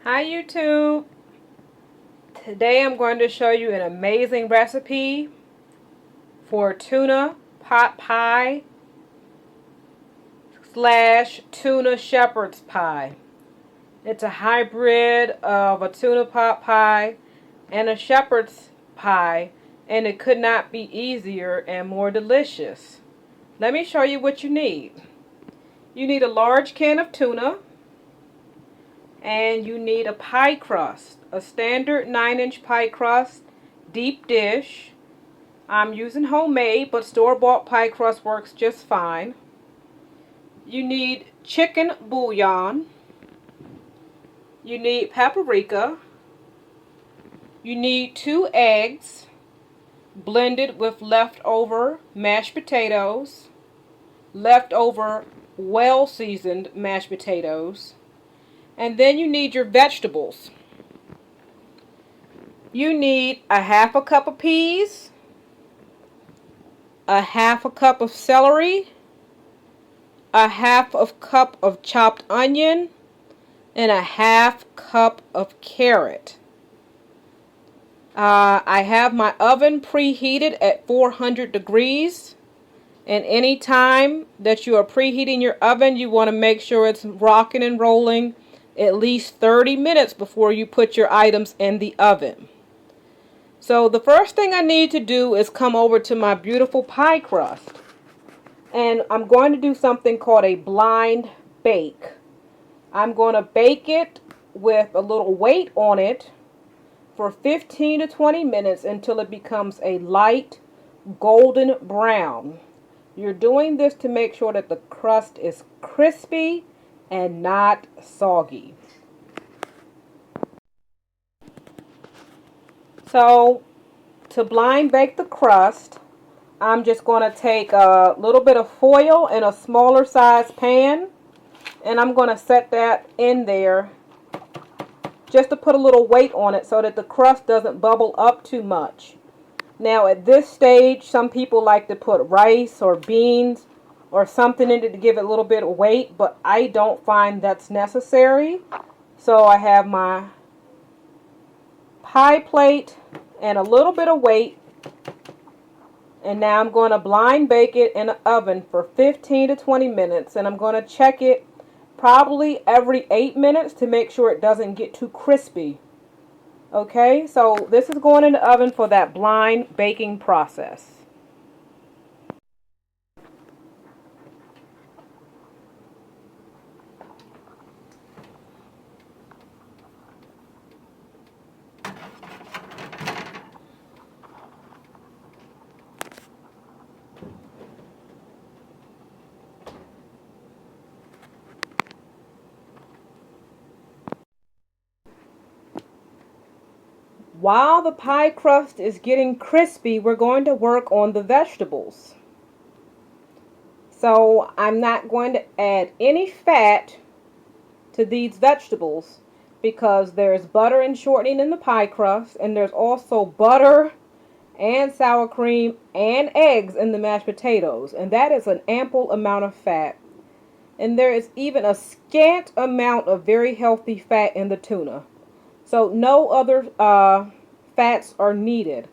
Hi YouTube! Today I'm going to show you an amazing recipe for tuna pot pie slash tuna shepherd's pie. It's a hybrid of a tuna pot pie and a shepherd's pie, and it could not be easier and more delicious. Let me show you what you need. You need a large can of tuna, and you need a pie crust, a standard 9-inch pie crust, deep dish. I'm using homemade, but store-bought pie crust works just fine. You need chicken bouillon. You need paprika. You need 2 eggs blended with leftover mashed potatoes, leftover well-seasoned mashed potatoes, and then you need your vegetables. You need a half a cup of peas, a half a cup of celery, a half of cup of chopped onion, and a half cup of carrot. I have my oven preheated at 400 degrees. And any time that you are preheating your oven, you want to make sure it's rocking and rolling at least 30 minutes before you put your items in the oven. So the first thing I need to do is come over to my beautiful pie crust. And I'm going to do something called a blind bake. I'm going to bake it with a little weight on it for 15 to 20 minutes until it becomes a light golden brown. You're doing this to make sure that the crust is crispy and not soggy. So to blind bake the crust, I'm just going to take a little bit of foil in a smaller size pan, and I'm going to set that in there just to put a little weight on it so that the crust doesn't bubble up too much. Now at this stage, some people like to put rice or beans or something in it to give it a little bit of weight, but I don't find that's necessary. So I have my pie plate and a little bit of weight, and now I'm going to blind bake it in the oven for 15 to 20 minutes, and I'm going to check it probably every 8 minutes to make sure it doesn't get too crispy. Okay, so this is going in the oven for that blind baking process. While the pie crust is getting crispy, we're going to work on the vegetables. So I'm not going to add any fat to these vegetables because there's butter and shortening in the pie crust, and there's also butter and sour cream and eggs in the mashed potatoes, and that is an ample amount of fat. And there is even a scant amount of very healthy fat in the tuna. So no other fats are needed.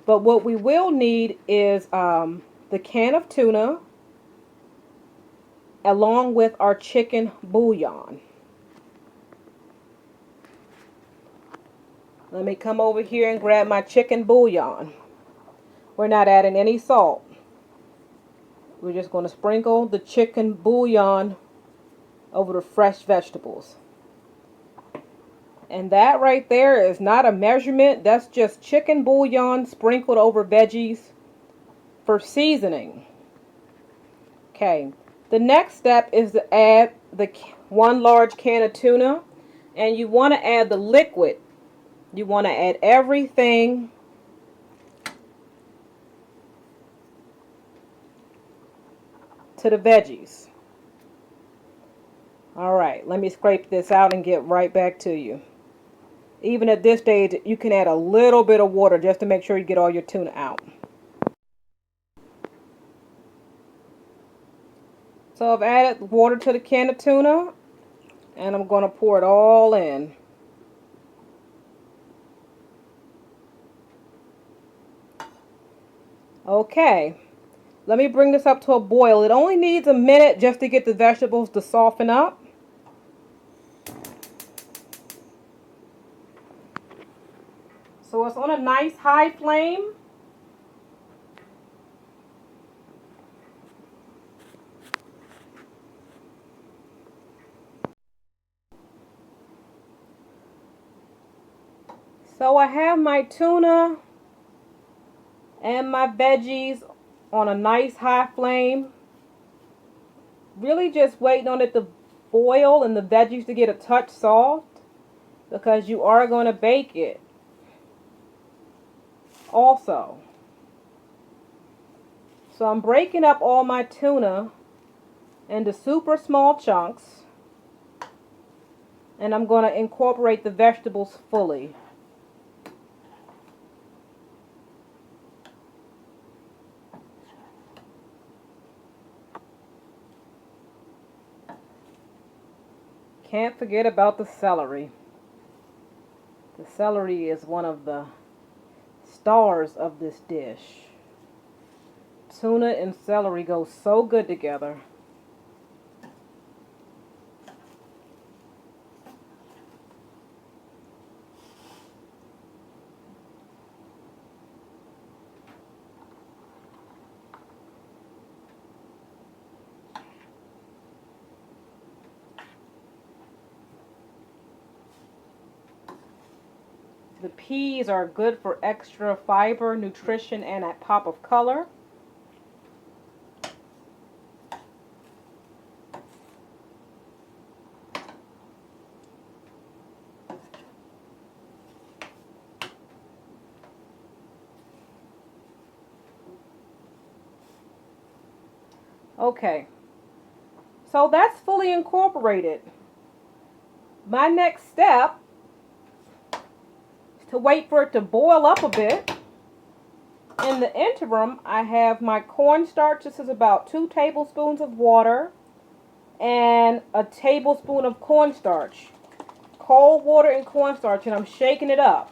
But what we will need is the can of tuna along with our chicken bouillon. Let me come over here and grab my chicken bouillon. We're not adding any salt. We're just going to sprinkle the chicken bouillon over the fresh vegetables. And that right there is not a measurement. That's just chicken bouillon sprinkled over veggies for seasoning. Okay. The next step is to add the 1 large can of tuna. And you want to add the liquid. You want to add everything to the veggies. Alright, let me scrape this out and get right back to you. Even at this stage, you can add a little bit of water just to make sure you get all your tuna out. So I've added water to the can of tuna, and I'm going to pour it all in. Okay, let me bring this up to a boil. It only needs a minute just to get the vegetables to soften up. So it's on a nice high flame. So I have my tuna and my veggies on a nice high flame. Really just waiting on it to boil and the veggies to get a touch soft because you are going to bake it also. So I'm breaking up all my tuna into super small chunks and I'm going to incorporate the vegetables fully. Can't forget about the celery. The celery is one of the stars of this dish. Tuna and celery go so good together. The peas are good for extra fiber, nutrition, and a pop of color. Okay, so that's fully incorporated. My next step is to wait for it to boil up a bit. In the interim, I have my cornstarch. This is about 2 tablespoons of water and a tablespoon of cornstarch. Cold water and cornstarch, and I'm shaking it up.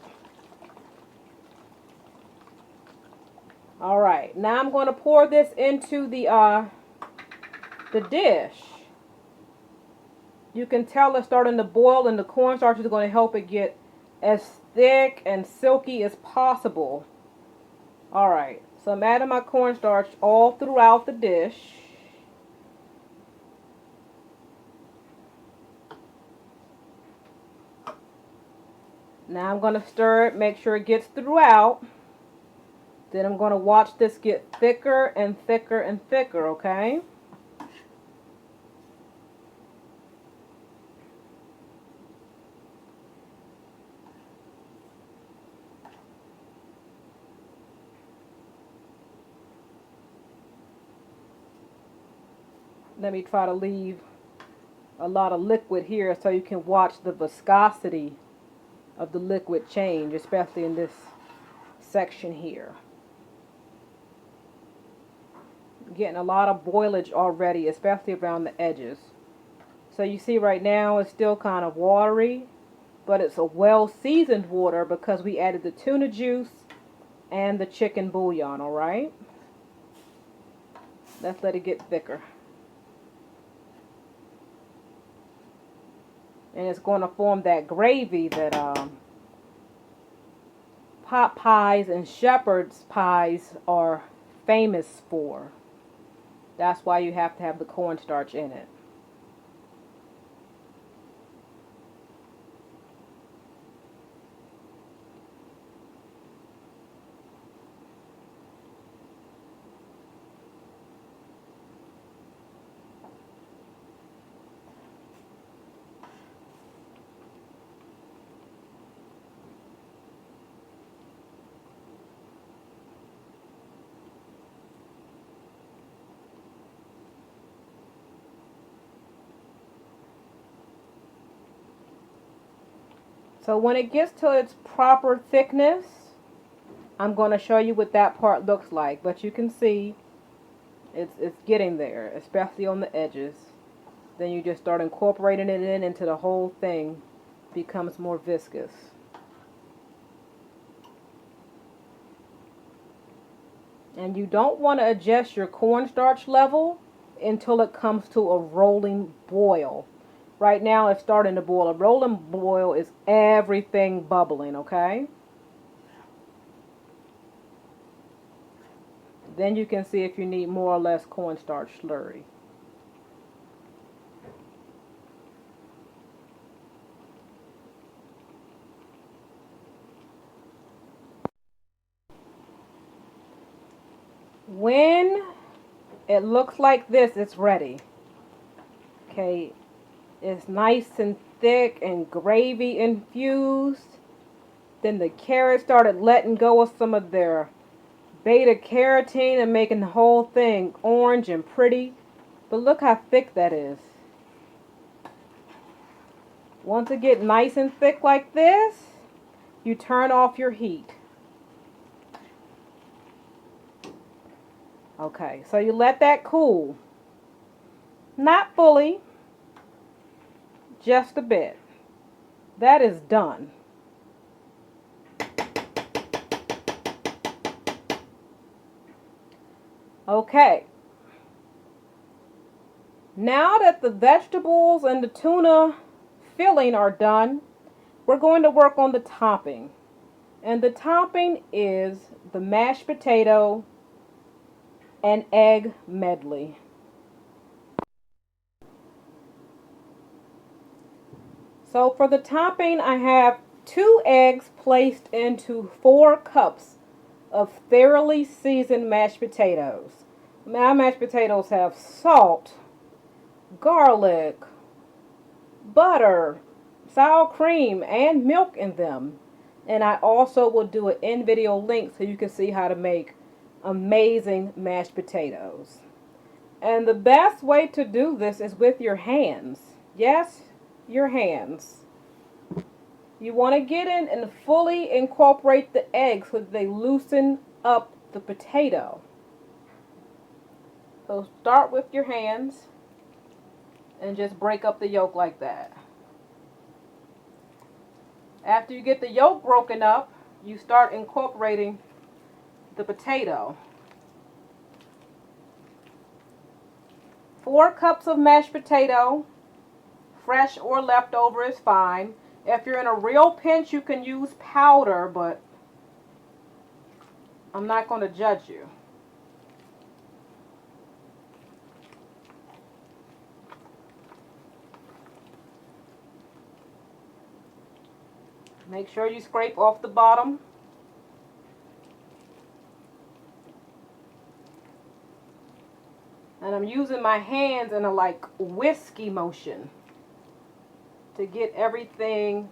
Alright, now I'm going to pour this into the dish. You can tell it's starting to boil and the cornstarch is going to help it get as thick and silky as possible. Alright, so I'm adding my cornstarch all throughout the dish. Now I'm going to stir it, make sure it gets throughout. Then I'm going to watch this get thicker and thicker and thicker, okay? Let me try to leave a lot of liquid here so you can watch the viscosity of the liquid change, especially in this section here. Getting a lot of boilage already, especially around the edges. So you see right now it's still kind of watery, but it's a well-seasoned water because we added the tuna juice and the chicken bouillon, alright? Let's let it get thicker. And it's going to form that gravy that pot pies and shepherd's pies are famous for. That's why you have to have the cornstarch in it. So when it gets to its proper thickness, I'm going to show you what that part looks like. But you can see it's getting there, especially on the edges. Then you just start incorporating it in until the whole thing becomes more viscous. And you don't want to adjust your cornstarch level until it comes to a rolling boil. Right now it's starting to boil. A rolling boil is everything bubbling, okay? Then you can see if you need more or less cornstarch slurry. When it looks like this, it's ready. Okay, it's nice and thick and gravy infused. Then the carrots started letting go of some of their beta carotene and making the whole thing orange and pretty. But look how thick that is. Once it gets nice and thick like this, you turn off your heat. Okay, so you let that cool. Not fully, just a bit. That is done. Okay. Now that the vegetables and the tuna filling are done, we're going to work on the topping. And the topping is the mashed potato and egg medley. So for the topping, I have 2 eggs placed into 4 cups of thoroughly seasoned mashed potatoes. My mashed potatoes have salt, garlic, butter, sour cream, and milk in them. And I also will do an in-video link so you can see how to make amazing mashed potatoes. And the best way to do this is with your hands. Yes, your hands. You want to get in and fully incorporate the eggs so that they loosen up the potato. So start with your hands and just break up the yolk like that. After you get the yolk broken up, you start incorporating the potato. 4 cups of mashed potato, fresh or leftover is fine. If you're in a real pinch, you can use powder, but I'm not going to judge you. Make sure you scrape off the bottom. And I'm using my hands in a like whiskey motion to get everything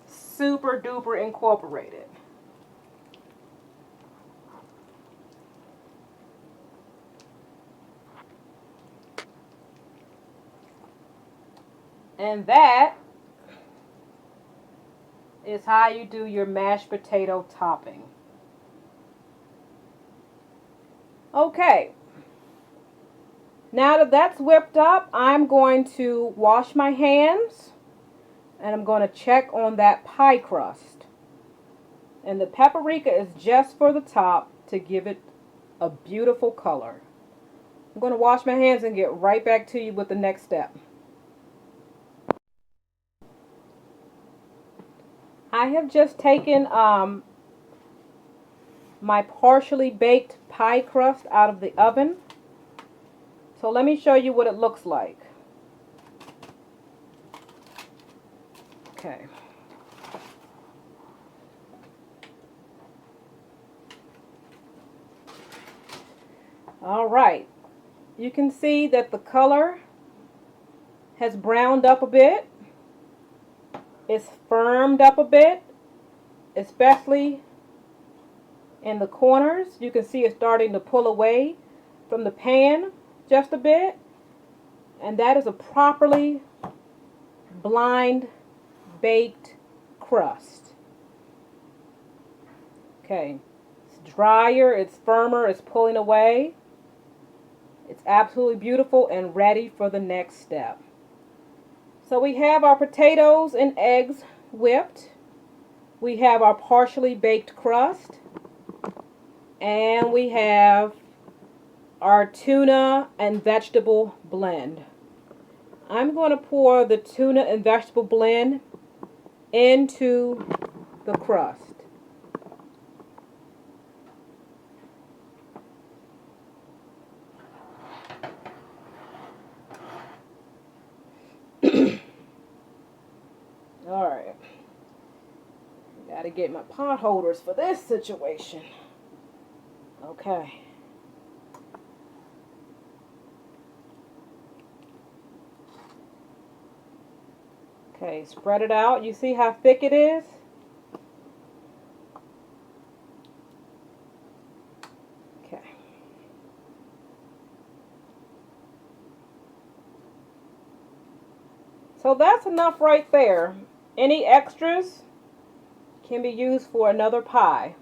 super duper incorporated. And that is how you do your mashed potato topping. Okay. Now that that's whipped up, I'm going to wash my hands and I'm going to check on that pie crust. And the paprika is just for the top to give it a beautiful color. I'm going to wash my hands and get right back to you with the next step. I have just taken my partially baked pie crust out of the oven. So let me show you what it looks like. Okay. All right. You can see that the color has browned up a bit. It's firmed up a bit, especially in the corners. You can see it's starting to pull away from the pan just a bit. And that is a properly blind baked crust. Okay. It's drier, it's firmer, it's pulling away. It's absolutely beautiful and ready for the next step. So we have our potatoes and eggs whipped. We have our partially baked crust. And we have our tuna and vegetable blend. I'm going to pour the tuna and vegetable blend into the crust. Alright. Gotta get my pot holders for this situation. Okay. Okay, spread it out. You see how thick it is? Okay. So that's enough right there. Any extras can be used for another pie.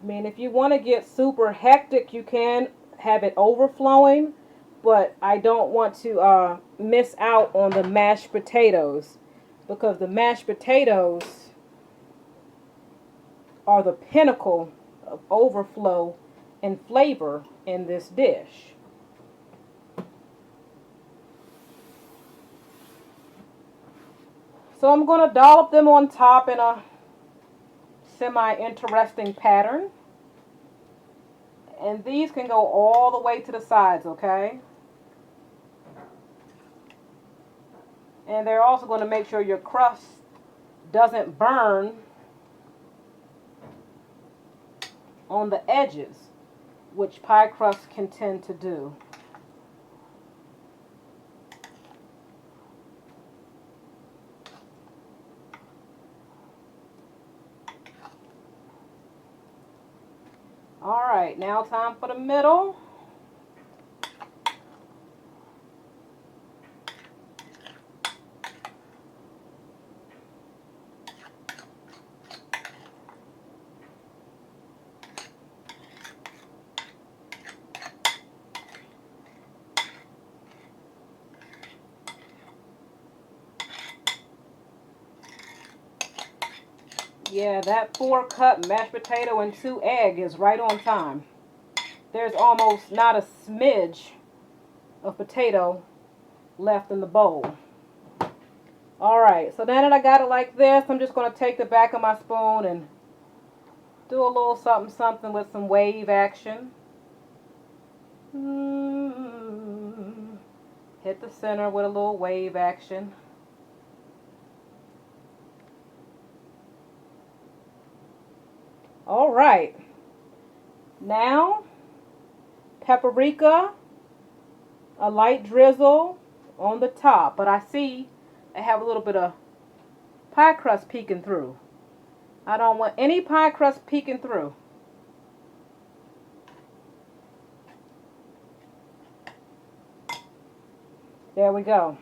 I mean, if you want to get super hectic, you can have it overflowing, but I don't want to miss out on the mashed potatoes, because the mashed potatoes are the pinnacle of overflow and flavor in this dish. So I'm going to dollop them on top in a semi-interesting pattern. And these can go all the way to the sides, okay? And they're also going to make sure your crust doesn't burn on the edges, which pie crusts can tend to do. Alright, now time for the middle. Yeah, that 4-cup mashed potato and 2 egg is right on time. There's almost not a smidge of potato left in the bowl. Alright, so now that I got it like this, I'm just going to take the back of my spoon and do a little something something with some wave action. Hit the center with a little wave action. Alright, now paprika, a light drizzle on the top, but I see I have a little bit of pie crust peeking through. I don't want any pie crust peeking through. There we go.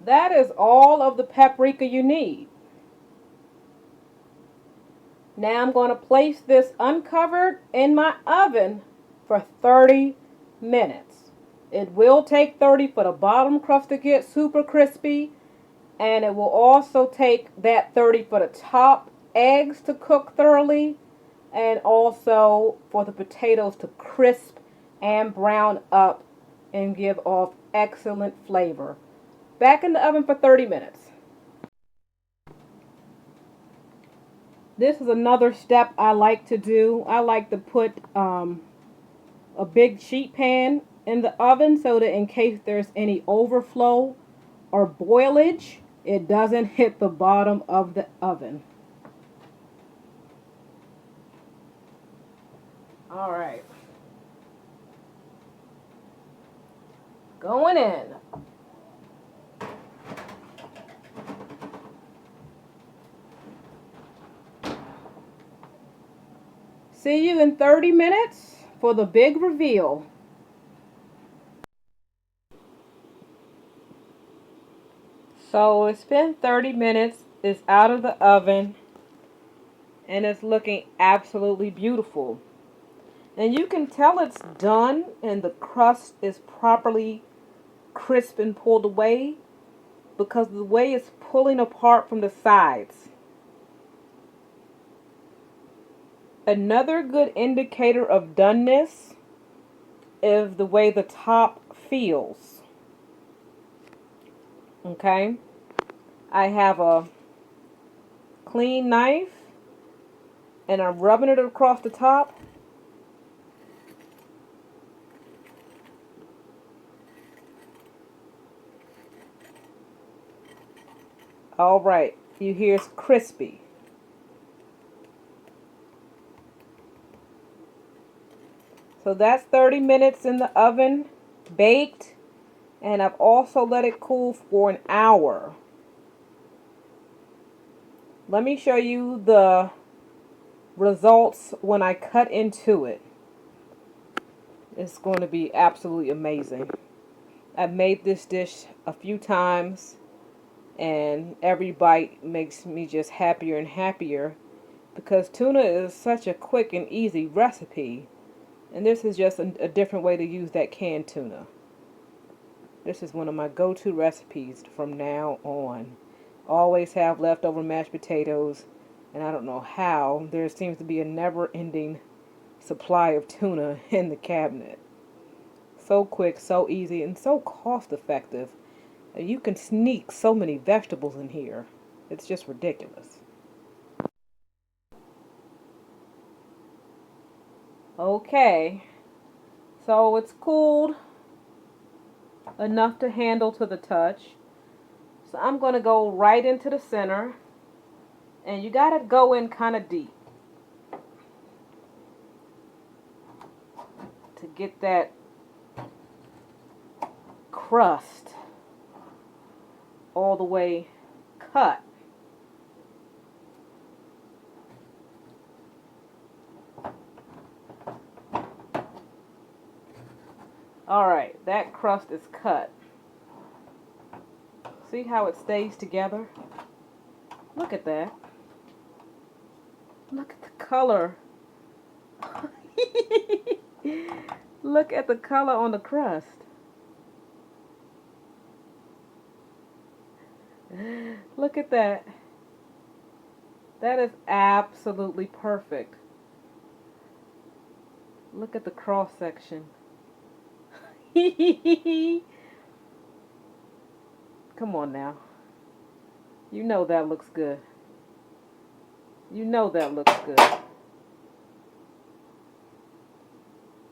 That is all of the paprika you need. Now I'm going to place this uncovered in my oven for 30 minutes. It will take 30 for the bottom crust to get super crispy, and it will also take that 30 for the top eggs to cook thoroughly, and also for the potatoes to crisp and brown up and give off excellent flavor. Back in the oven for 30 minutes. This is another step I like to do. I like to put a big sheet pan in the oven so that in case there's any overflow or boilage, it doesn't hit the bottom of the oven. Alright. Going in. See you in 30 minutes for the big reveal. So it's been 30 minutes. It's out of the oven and it's looking absolutely beautiful. And you can tell it's done and the crust is properly crisp and pulled away because of the way it's pulling apart from the sides. Another good indicator of doneness is the way the top feels. Okay? I have a clean knife and I'm rubbing it across the top. Alright, you hear it's crispy. So that's 30 minutes in the oven, baked, and I've also let it cool for an hour. Let me show you the results when I cut into it. It's going to be absolutely amazing. I've made this dish a few times and every bite makes me just happier and happier because tuna is such a quick and easy recipe, and this is just a different way to use that canned tuna. This is one of my go-to recipes from now on. Always have leftover mashed potatoes, and I don't know how there seems to be a never-ending supply of tuna in the cabinet. So quick, so easy, and so cost-effective. You can sneak so many vegetables in here. It's just ridiculous. Okay, so it's cooled enough to handle to the touch. So I'm going to go right into the center. And you got to go in kind of deep to get that crust all the way cut. Alright, that crust is cut. See how it stays together? Look at that. Look at the color. Look at the color on the crust. Look at that. That is absolutely perfect. Look at the cross section. Come on now. You know that looks good. You know that looks good.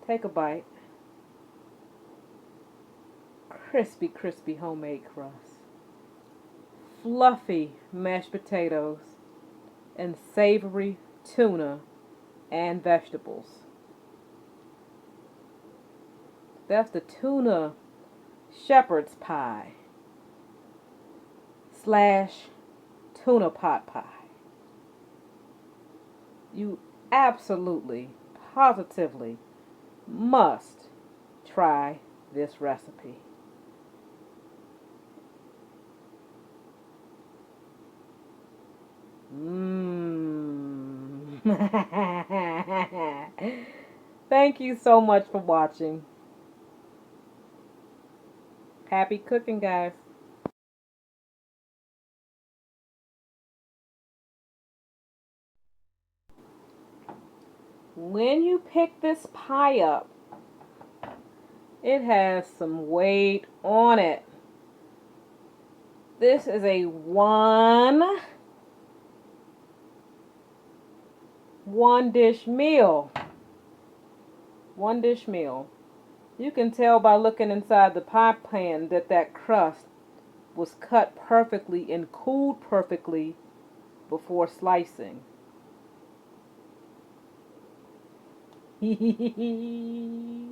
Take a bite. Crispy, crispy homemade crust. Fluffy mashed potatoes. And savory tuna and vegetables. That's the tuna shepherd's pie / tuna pot pie. You absolutely, positively must try this recipe. Thank you so much for watching. Happy cooking, guys. When you pick this pie up, it has some weight on it. This is a one dish meal. One dish meal. You can tell by looking inside the pie pan that that crust was cut perfectly and cooled perfectly before slicing. Mmm.